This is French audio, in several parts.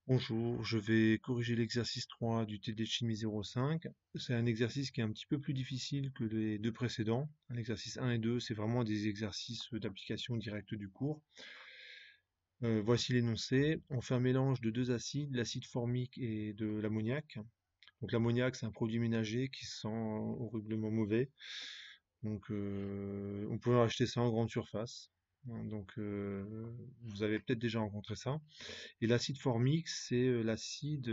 Bonjour, je vais corriger l'exercice 3 du TD de chimie 05. C'est un exercice qui est un petit peu plus difficile que les deux précédents. L'exercice 1 et 2, c'est vraiment des exercices d'application directe du cours. Voici l'énoncé. On fait un mélange de deux acides, l'acide formique et de l'ammoniac. Donc l'ammoniac, c'est un produit ménager qui sent horriblement mauvais. Donc on peut acheter ça en grande surface. Donc vous avez peut-être déjà rencontré ça. Et l'acide formique, c'est l'acide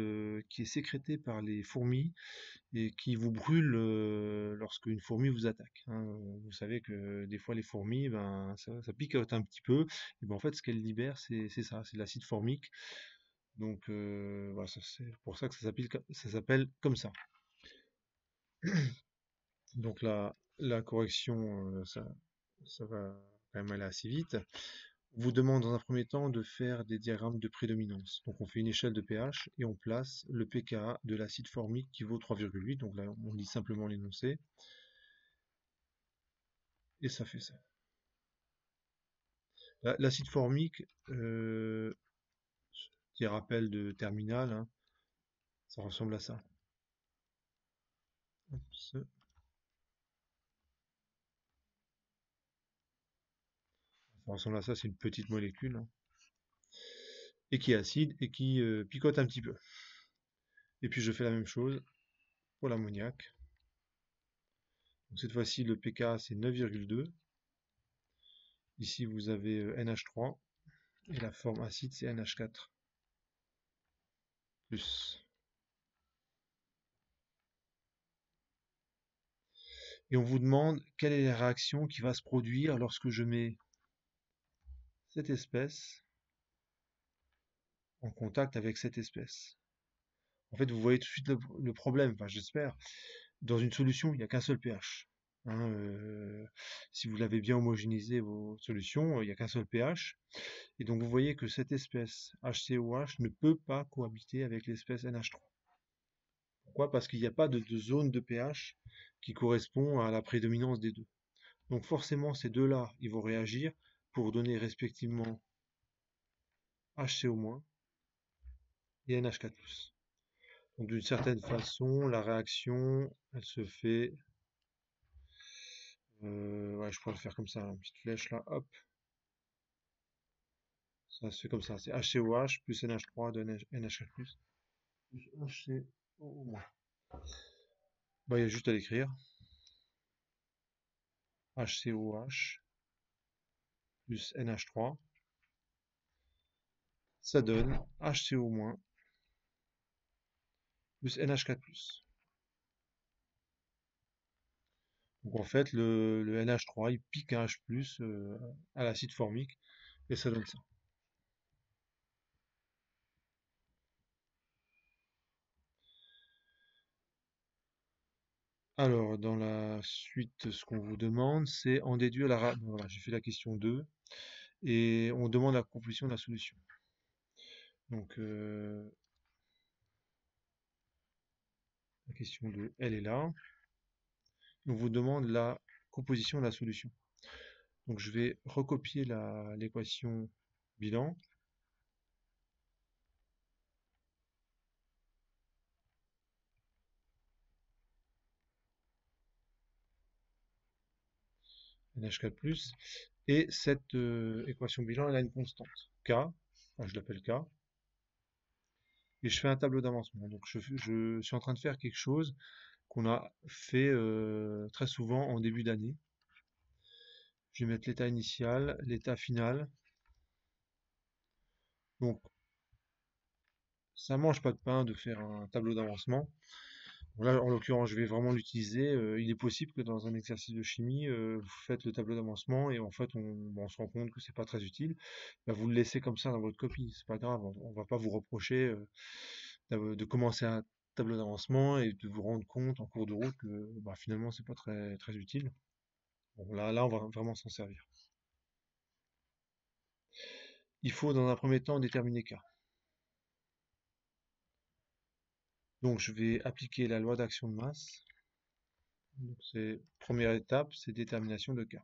qui est sécrété par les fourmis et qui vous brûle lorsque une fourmi vous attaque, hein. Vous savez que des fois les fourmis, ben, ça picote un petit peu. Et ben, en fait, ce qu'elles libèrent, c'est ça, c'est l'acide formique. Donc voilà, c'est pour ça que ça s'appelle comme ça. Donc la correction, ça va quand même aller assez vite. On vous demande dans un premier temps de faire des diagrammes de prédominance. Donc on fait une échelle de pH et on place le pKa de l'acide formique qui vaut 3,8. Donc là on lit simplement l'énoncé et ça fait ça. L'acide formique, petit rappel de terminal, hein, ça ressemble à ça. Ça ressemble à ça, c'est une petite molécule, hein, et qui est acide et qui picote un petit peu. Et puis je fais la même chose pour l'ammoniac. Cette fois-ci le pKa c'est 9,2. Ici vous avez NH3 et la forme acide c'est NH4 plus. Et on vous demande quelle est la réaction qui va se produire lorsque je mets cette espèce en contact avec cette espèce. En fait, vous voyez tout de suite le problème, enfin j'espère. Dans une solution, il n'y a qu'un seul pH, hein, si vous l'avez bien homogénéisé vos solutions, il n'y a qu'un seul pH. Et donc vous voyez que cette espèce HCOH ne peut pas cohabiter avec l'espèce NH3. Pourquoi? Parce qu'il n'y a pas de zone de pH qui correspond à la prédominance des deux. Donc forcément, ces deux-là, ils vont réagir pour donner respectivement HCO- et NH4+. Donc d'une certaine façon, la réaction, elle se fait, ouais, je pourrais le faire comme ça, une petite flèche là, hop, ça se fait comme ça, c'est HCOH plus NH3 de NH4+, plus HCO-. Bah, il y a juste à l'écrire, HCOH plus NH3, ça donne HCO- plus NH4+. Donc en fait, le NH3, il pique un H+, à l'acide formique, et ça donne ça. Alors, dans la suite, ce qu'on vous demande, c'est en déduire voilà, j'ai fait la question 2, et on demande la composition de la solution. Donc, la question 2, elle est là. On vous demande la composition de la solution. Donc, je vais recopier l'équation bilan. NH4+, et cette équation bilan, elle a une constante, K, enfin, je l'appelle K, et je fais un tableau d'avancement. Donc je suis en train de faire quelque chose qu'on a fait très souvent en début d'année. Je vais mettre l'état initial, l'état final. Donc ça mange pas de pain de faire un tableau d'avancement. Là, en l'occurrence, je vais vraiment l'utiliser. Il est possible que dans un exercice de chimie, vous faites le tableau d'avancement et en fait, on se rend compte que c'est pas très utile. Bah, vous le laissez comme ça dans votre copie, c'est pas grave. On va pas vous reprocher de commencer un tableau d'avancement et de vous rendre compte en cours de route que bah, finalement, c'est pas très très utile. Bon, là, on va vraiment s'en servir. Il faut dans un premier temps déterminer K. Donc, je vais appliquer la loi d'action de masse. Donc, première étape, c'est détermination de K.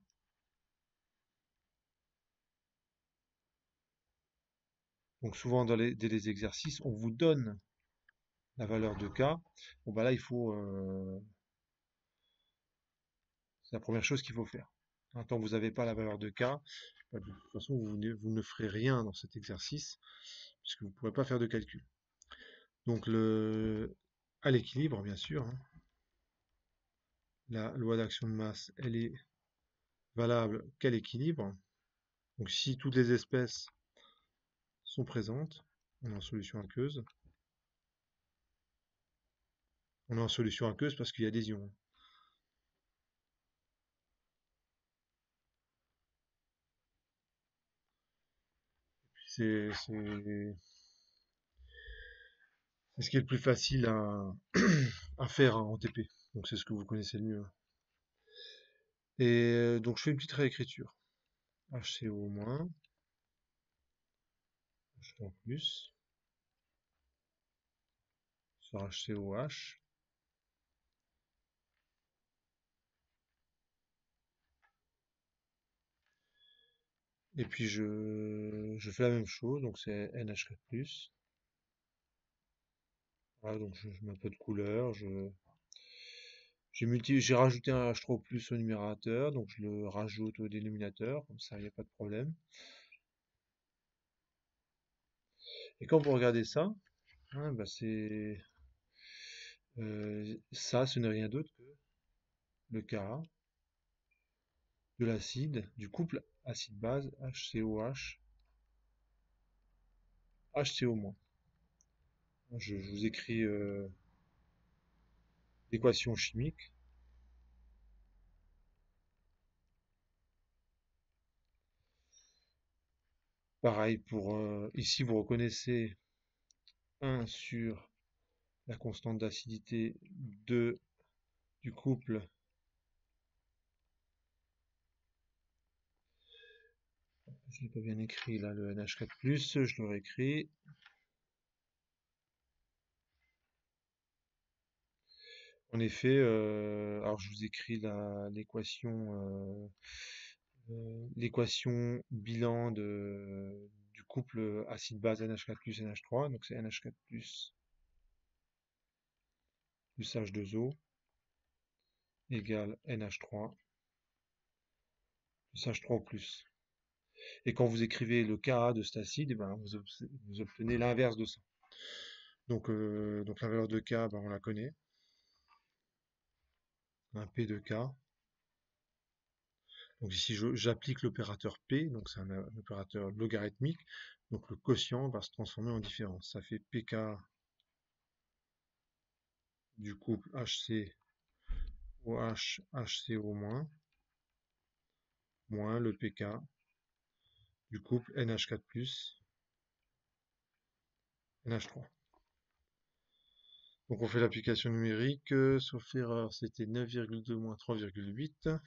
Donc souvent dès les exercices, on vous donne la valeur de k. Bon bah là, c'est la première chose qu'il faut faire. Tant que vous n'avez pas la valeur de k, bah, de toute façon, vous ne ferez rien dans cet exercice, puisque vous ne pourrez pas faire de calcul. Donc à l'équilibre, bien sûr, hein, la loi d'action de masse, elle est valable qu'à l'équilibre. Donc si toutes les espèces sont présentes, on est en solution aqueuse. On est en solution aqueuse parce qu'il y a des ions. C'est ce qui est le plus facile à faire hein, en TP. Donc c'est ce que vous connaissez le mieux. Et donc je fais une petite réécriture. HCO-, H3+, sur HCOH. Et puis je fais la même chose, donc c'est NH4+. Voilà, donc je mets un peu de couleur. J'ai rajouté un H3+ au numérateur, donc je le rajoute au dénominateur, comme ça il n'y a pas de problème. Et quand vous regardez ça, hein, bah ça, ce n'est rien d'autre que le Ka de l'acide, du couple acide-base HCOH, HCO-. Je vous écris l'équation chimique. Pareil pour ici, vous reconnaissez 1 sur la constante d'acidité 2 du couple. Je l'ai pas bien écrit là, le NH4+, je l'aurais écrit. En effet, alors je vous écris l'équation bilan du couple acide-base NH4+ NH3, donc c'est NH4+ plus H2O égale NH3 plus H3+. Et quand vous écrivez le Ka de cet acide, eh ben, vous obtenez l'inverse de ça. Donc la valeur de K, ben, on la connaît. Un P de K. Donc ici, j'applique l'opérateur P, donc c'est un opérateur logarithmique. Donc le quotient va se transformer en différence. Ça fait PK du couple HCOH, HCO-, moins le PK du couple NH4+, NH3. Donc on fait l'application numérique, sauf erreur, c'était 9,2 moins 3,8.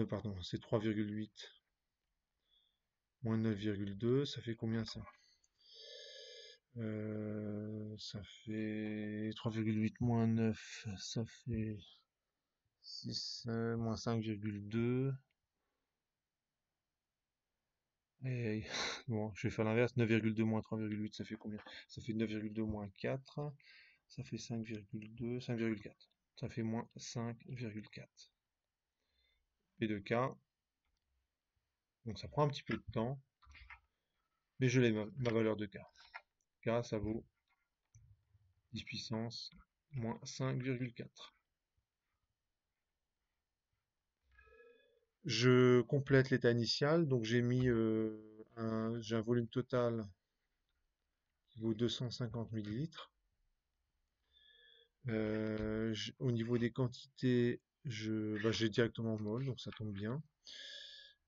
Pardon, c'est 3,8 moins 9,2, ça fait combien ça? Ça fait 3,8 moins 9, ça fait 6, moins 5,2. Et bon, je vais faire l'inverse, 9,2 moins 3,8, ça fait combien? Ça fait 9,2 moins 4, ça fait 5,2, 5,4. Ça fait moins 5,4. P de K, donc ça prend un petit peu de temps, mais je l'ai ma valeur de K. K, ça vaut 10 puissance moins 5,4. Je complète l'état initial, donc j'ai un volume total qui vaut 250 millilitres. Au niveau des quantités, j'ai directement mol, donc ça tombe bien.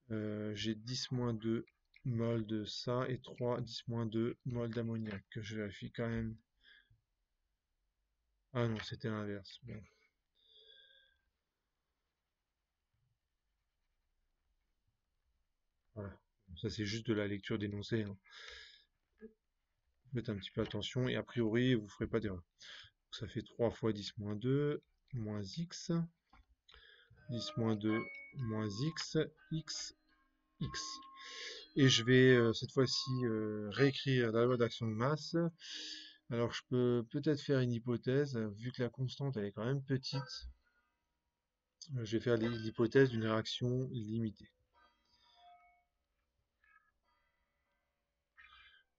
J'ai 10-2 mol de ça et 10-2 mol d'ammoniac. Je vérifie quand même. Ah non, c'était l'inverse. Bon. Voilà. Ça, c'est juste de la lecture d'énoncé, hein. Faites un petit peu attention et a priori, vous ne ferez pas d'erreur. Ça fait 3 fois 10-2 moins x. 10-2 moins x, x, x. Et je vais cette fois-ci réécrire la loi d'action de masse. Alors je peux peut-être faire une hypothèse, vu que la constante elle est quand même petite, je vais faire l'hypothèse d'une réaction limitée.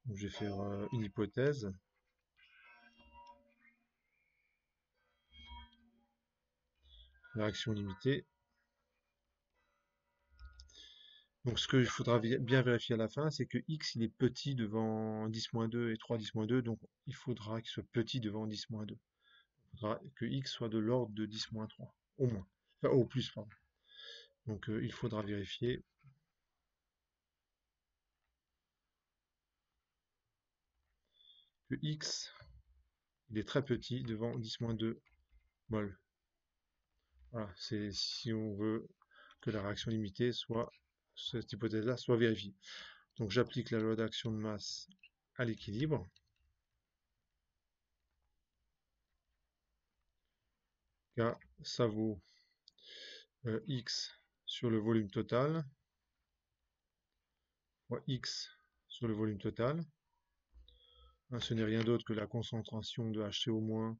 Donc, je vais faire une hypothèse, réaction limitée. Donc ce qu'il faudra bien vérifier à la fin, c'est que x il est petit devant 10-2 et 3-2, donc il faudra qu'il soit petit devant 10-2. Il faudra que x soit de l'ordre de 10-3, au moins. Enfin, au plus, pardon. Donc il faudra vérifier que x il est très petit devant 10-2 mol. Voilà, c'est si on veut que la réaction limitée soit, cette hypothèse-là soit vérifiée. Donc j'applique la loi d'action de masse à l'équilibre. K, ça vaut x sur le volume total, fois x sur le volume total. Hein, ce n'est rien d'autre que la concentration de HCO-,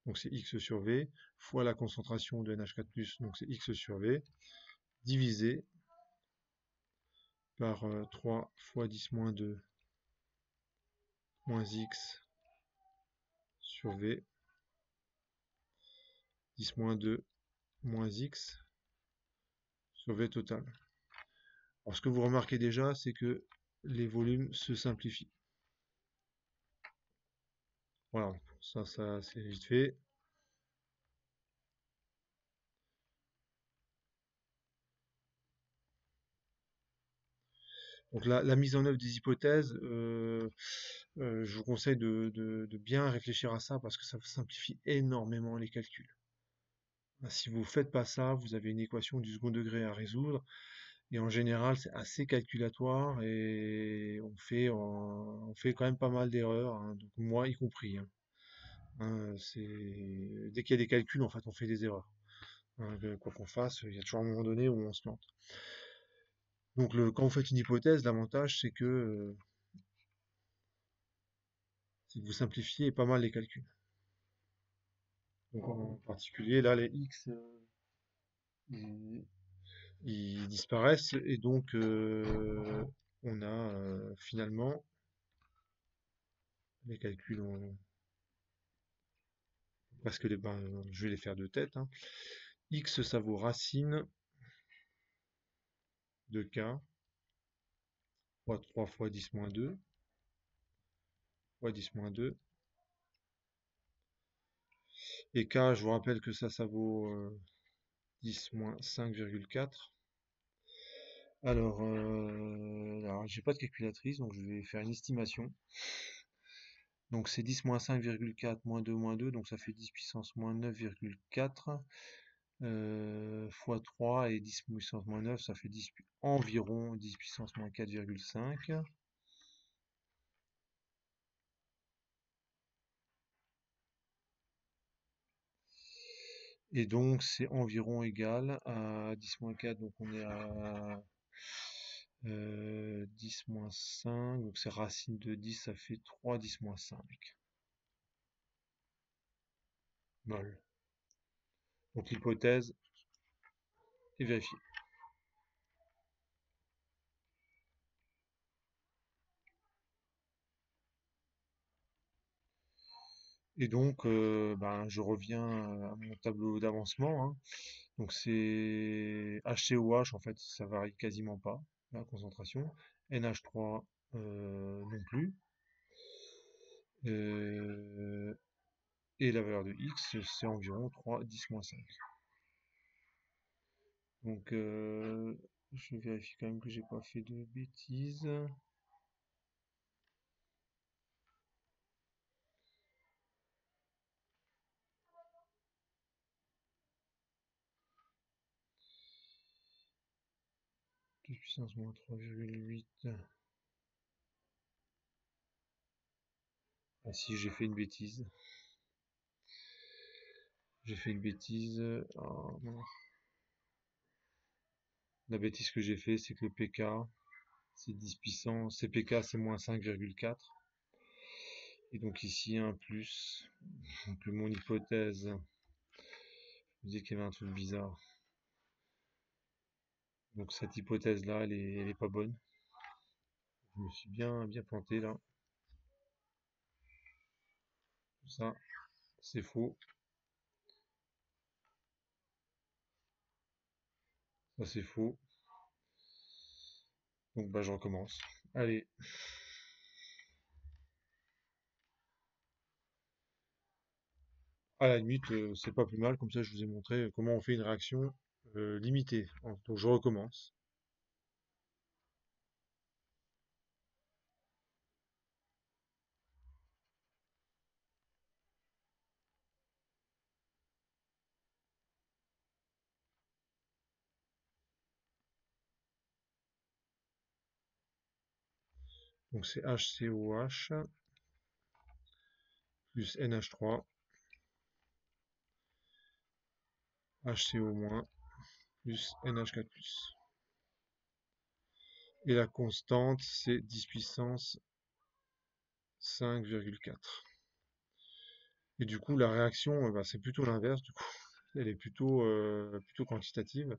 donc c'est x sur V, fois la concentration de NH4+, donc c'est x sur V, divisé par 3 fois 10-2 moins x sur V, 10-2 moins x sur V total. Alors ce que vous remarquez déjà, c'est que les volumes se simplifient. Voilà, ça c'est vite fait. Donc la mise en œuvre des hypothèses, je vous conseille de bien réfléchir à ça parce que ça simplifie énormément les calculs. Si vous ne faites pas ça, vous avez une équation du second degré à résoudre et en général c'est assez calculatoire et on fait quand même pas mal d'erreurs, hein, donc moi y compris, hein. Dès qu'il y a des calculs, en fait, on fait des erreurs, hein, quoi qu'on fasse, il y a toujours un moment donné où on se plante. Donc quand vous faites une hypothèse, l'avantage c'est que vous simplifiez pas mal les calculs. Donc en particulier, là, les x, ils, ils disparaissent et donc on a finalement les calculs, parce que je vais les faire de tête, hein. X, ça vaut racine de k fois 3 fois 10-2 fois 10-2. Et k, je vous rappelle que ça vaut 10 moins 5,4. Alors j'ai pas de calculatrice, donc je vais faire une estimation. Donc c'est 10 moins 5,4 moins 2, donc ça fait 10 puissance moins 9,4 fois 3 et 10 puissance moins 9, ça fait environ 10 puissance moins 4,5. Et donc c'est environ égal à 10 moins 4, donc on est à 10 moins 5, donc c'est racine de 10, ça fait 3 10 moins 5 mol. Donc l'hypothèse est vérifiée. Et donc, je reviens à mon tableau d'avancement, hein. Donc c'est HCOH, en fait, ça varie quasiment pas, la concentration. NH3 non plus. Euh, et la valeur de X, c'est environ 3, 10 moins 5. Donc je vérifie quand même que j'ai pas fait de bêtises. 2 puissance moins 3,8. Ah si, j'ai fait une bêtise. J'ai fait une bêtise. Non. La bêtise que j'ai fait, c'est que le PK, c'est 10 puissance, CPK c'est moins 5,4. Et donc ici un plus. Donc mon hypothèse, je me dis qu'il y avait un truc bizarre. Donc cette hypothèse-là, elle est pas bonne. Je me suis bien planté là. Ça, c'est faux. Ça, c'est faux. Donc bah je recommence. Allez. À la limite, c'est pas plus mal. Comme ça, je vous ai montré comment on fait une réaction limitée. Donc je recommence. Donc c'est HCOH plus NH3, HCO- plus NH4+. Et la constante, c'est 10 puissance 5,4. Et du coup, la réaction, bah, c'est plutôt l'inverse. Du coup, elle est plutôt quantitative.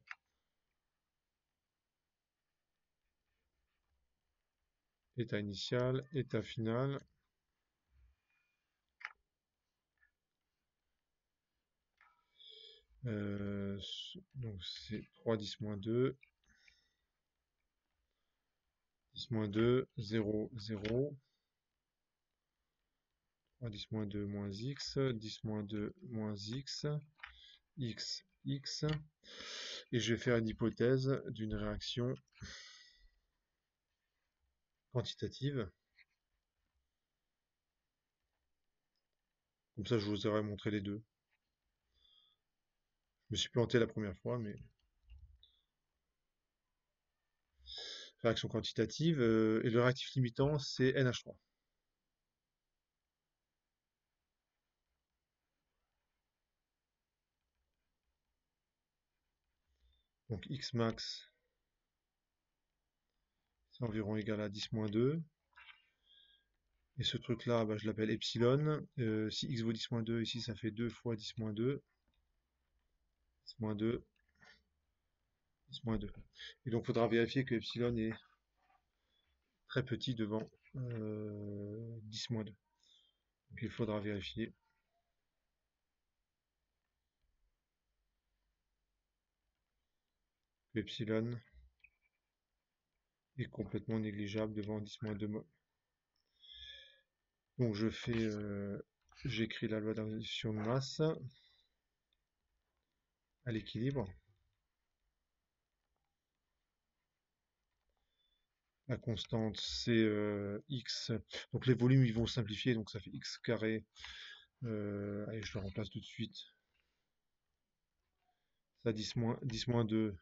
État initial, état final. Donc c'est 3 10-2, 10-2, 0, 0. 3 10-2 moins x, 10-2 moins x, x, x. Et je vais faire une hypothèse d'une réaction quantitative. Comme ça, je vous aurais montré les deux. Je me suis planté la première fois, mais réaction quantitative. Et le réactif limitant, c'est NH3. Donc X max, c'est environ égal à 10-2. Et ce truc-là, bah, je l'appelle epsilon. Si x vaut 10-2, ici, ça fait 2 fois 10-2. 10-2, 10-2. Et donc, il faudra vérifier que epsilon est très petit devant 10-2. Donc, il faudra vérifier que epsilon est complètement négligeable devant 10-2 mol. Donc, j'écris la loi d'individuation de masse à l'équilibre. La constante, c'est x. Donc, les volumes, ils vont simplifier. Donc, ça fait x carré. Allez, je le remplace tout de suite. Ça 10-2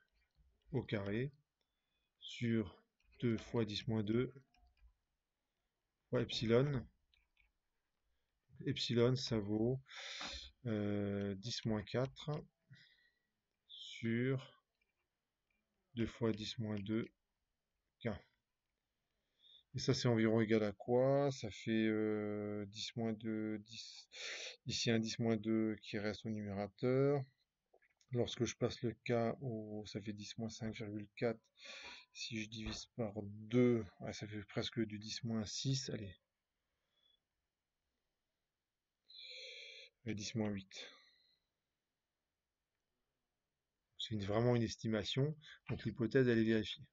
au carré sur 2 fois 10-2 fois epsilon. Epsilon, ça vaut 10-4 sur 2 fois 10-2 K. Et ça, c'est environ égal à quoi? Ça fait 10-2, 10. Ici, un 10-2 qui reste au numérateur. Lorsque je passe le K, ça fait 10-5,4. Si je divise par 2, ouais, ça fait presque du 10-6. Allez, 10-8. C'est vraiment une estimation, donc l'hypothèse, elle est vérifiée.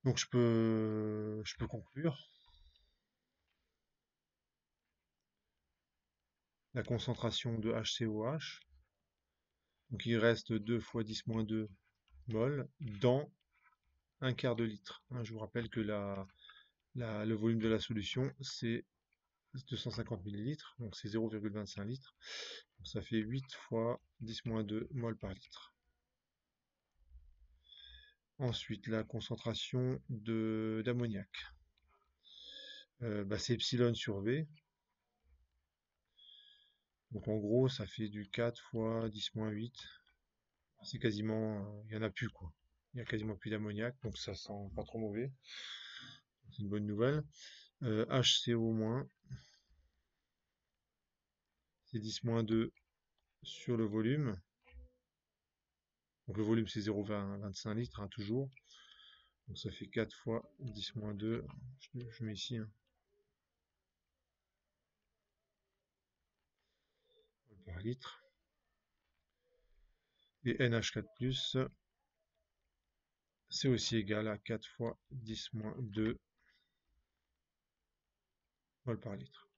Donc je peux conclure. La concentration de HCOH, donc il reste 2 fois 10-2 mol dans un quart de litre. Hein, je vous rappelle que le volume de la solution, c'est 250 millilitres, donc c'est 0,25 litres. Donc ça fait 8 fois 10-2 mol par litre. Ensuite, la concentration d'ammoniac. Bah, c'est epsilon sur V. Donc en gros, ça fait du 4 fois 10-8. C'est quasiment, il y en a plus quoi. Il y a quasiment plus d'ammoniac, donc ça sent pas trop mauvais. C'est une bonne nouvelle. HCO-, c'est 10-2 sur le volume. Donc le volume c'est 0,25 litres hein, toujours. Donc ça fait 4 fois 10-2. Je mets ici hein, par litre. Et NH4+, c'est aussi égal à 4 fois 10-2 mol par litre.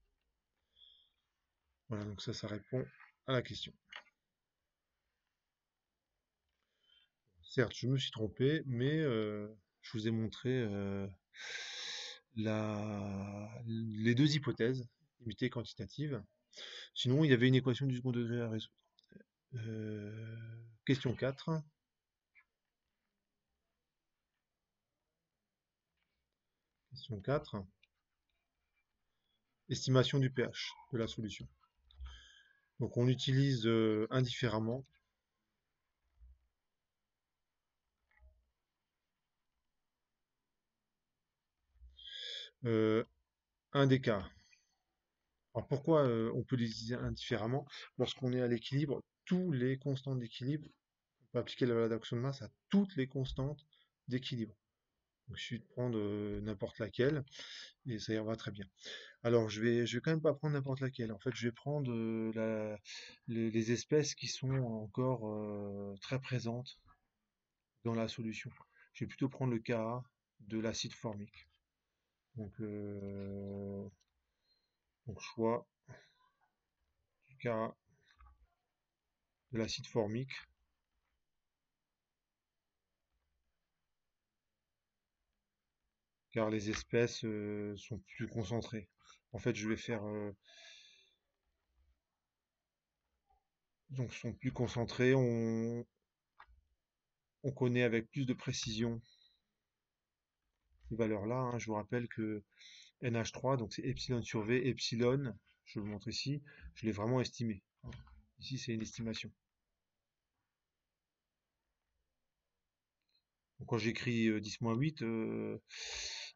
Voilà, donc ça répond à la question. Certes, je me suis trompé, mais je vous ai montré les deux hypothèses, limitée et quantitative. Sinon, il y avait une équation du second degré à résoudre. Question 4. Question 4. Estimation du pH de la solution. Donc on utilise indifféremment euh, un des cas. Alors pourquoi on peut les utiliser indifféremment? Lorsqu'on est à l'équilibre, tous les constantes d'équilibre, on peut appliquer la loi d'adduction de masse à toutes les constantes d'équilibre. Donc il suffit de prendre n'importe laquelle et ça ira très bien. Alors je vais quand même pas prendre n'importe laquelle. En fait, je vais prendre les espèces qui sont encore très présentes dans la solution. Je vais plutôt prendre le Ka de l'acide formique. Donc, choix du Ka de l'acide formique, car les espèces sont plus concentrées. En fait, je vais faire donc sont plus concentrées. On connaît avec plus de précision ces valeurs-là. Hein. Je vous rappelle que NH3, donc c'est epsilon sur V, epsilon, je vous montre ici, je l'ai vraiment estimé. Ici, c'est une estimation. Donc, quand j'écris 10-8,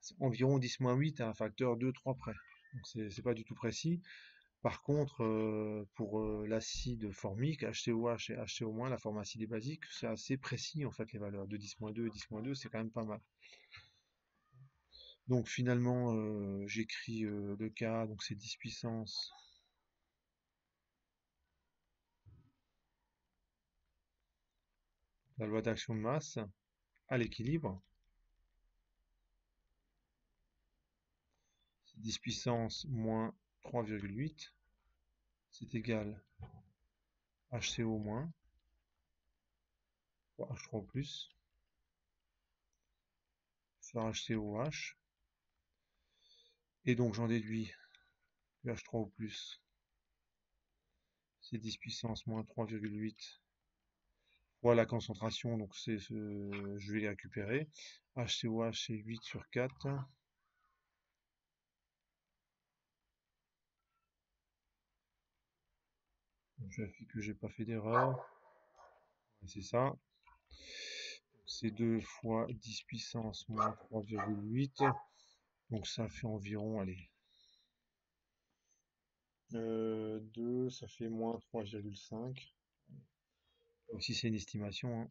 c'est environ 10-8 à un facteur 2-3 près. Donc, c'est pas du tout précis. Par contre, pour l'acide formique, HCOH et HCO-, la forme acide et basique, c'est assez précis en fait les valeurs. De 10-2 et 10-2, c'est quand même pas mal. Donc finalement, j'écris le K, donc c'est 10 puissance la loi d'action de masse à l'équilibre. C'est 10 puissance moins 3,8. C'est égal HCO-, H3+, sur HCOH. Et donc j'en déduis que H3O+, c'est 10 puissance moins 3,8 fois la concentration, donc je vais les récupérer. HCOH c'est 8 sur 4. Je vérifie que j'ai pas fait d'erreur. C'est ça. C'est 2 fois 10 puissance moins 3,8. Donc ça fait environ, allez, 2, ça fait moins 3,5. Aussi c'est une estimation. Hein.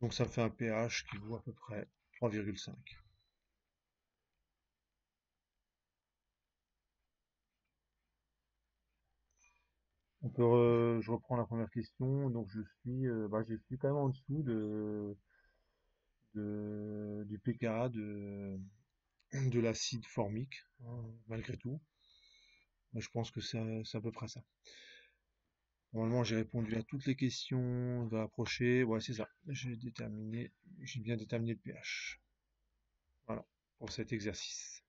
Donc ça fait un pH qui vaut à peu près 3,5. Je reprends la première question. Donc je suis quand même en dessous du pKa de l'acide formique, hein, malgré tout. Mais je pense que c'est à peu près ça. Normalement, j'ai répondu à toutes les questions. On va approcher. Ouais, c'est ça. J'ai bien déterminé le pH. Voilà, pour cet exercice.